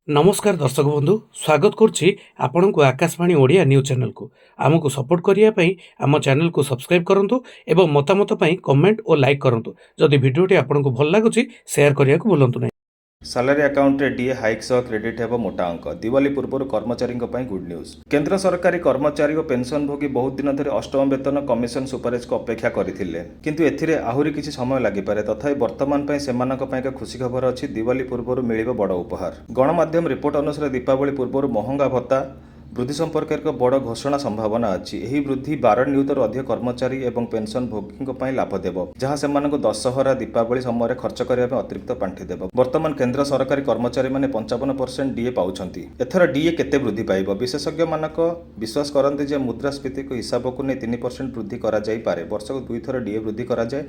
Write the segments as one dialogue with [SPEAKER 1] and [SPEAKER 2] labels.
[SPEAKER 1] नमस्कार दर्शक बंधु स्वागत करुच्ची आपण को आकाशवाणी ओडिया न्यूज चैनल को आमको सपोर्ट करने आम चैनल को सब्सक्राइब करूँ एवं मतामत कमेंट और लाइक करूँ जदि भिडियोटी आपको भल लगुच शेयर करने को भूलु ना।
[SPEAKER 2] सालारी अकाउंट डीए हाइक सह क्रेडिट हेब मोटा अंक दिवाली पूर्व कर्मचारी गुड न्यूज। केंद्र सरकारी कर्मचारी और पेंशनभोगी बहुत दिन धरी अष्टम वेतन कमिशन सुपारिश को अपेक्षा करथिले किंतु एथिरे आहुरी किछि समय लागिपारे तथापि वर्तमान पई सेमानक पई एक खुशी खबर अछि दिवाली पूर्व मिलिबो बड़ उपहार। गणमाध्यम रिपोर्ट अनुसार दीपावली पूर्व महंगा भत्ता वृद्धि संपर्क एक बड़ घोषणा संभावना अच्छी। यही वृद्धि 12 नियुतर अधिक कर्मचारी एवं पेंशन भोगी लाभ देव जहाँ से दशहरा दीपावली समय खर्च करने अतिरिक्त पांठि देव। वर्तमान केंद्र सरकारी कर्मचारी मैंने 55% डीए पाउछंती। एथर डीए केते वृद्धि पाइब विशेषज्ञ मानक विश्वास करते जे मुद्रास्फीति को हिसाब को नहीं 3% वृद्धि करा जाई पारे। वर्षक 2 थर डीए वृद्धि करा जाए,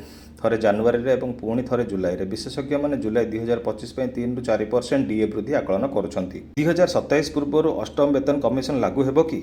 [SPEAKER 2] थरे जनवरी रे एवं पुणी थरे जुलाई रे। विशेषज्ञ माने जुलाई 2025 पे 3 ରୁ 4% डीए वृद्धि आकलन करुछंती। 2027 पूर्व अष्टम वेतन कमिशन लागू हेबो कि?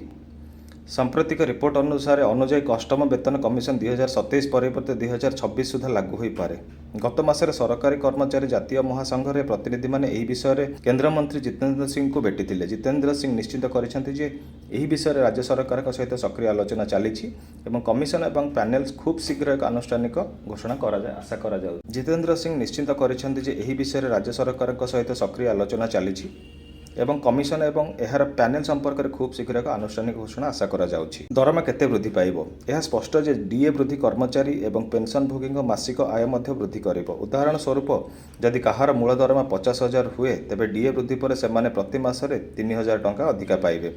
[SPEAKER 2] सांप्रतिक रिपोर्ट अनुसार अनुजाई अष्टम वेतन कमिशन 2027 परिवर्ते 2026 सुधा लागू हो पारे। गत मासरे सरकारी कर्मचारी जातीय महासंघ प्रतिनिधि माने एही विषय रे केंद्र मंत्री जितेंद्र सिंह को भेटिथिले। जितेंद्र सिंह निश्चित करिसेंति जे एही विषय रे राज्य सरकार सहित सक्रिय आलोचना चलीछि एवं कमिशन एवं पैनल खूब शीघ्र एक आनुष्ठानिक घोषणा करा जाय आशा करा जाउ। जितेंद्र सिंह निश्चित करिसेंति जे एही विषय रे राज्य सरकार सहित सक्रिय आलोचना चलीछि एवं कमिशन एवं एहार पैनल संपर्क में खूब शीघ्र एक आनुष्ठानिक घोषणा आशा करा जाउछि। दरमा केते वृद्धि पाइबो? यह स्पष्ट जे डीए वृद्धि कर्मचारी एवं पेंशन भोगी मासिक आय मध्य वृद्धि करिबो। उदाहरण स्वरूप जदि कहार मूल दरमा 50,000 हुए तेबे डीए वृद्धि पर सेमाने प्रति मासरे 3,000 टंका अधिका पाइबे।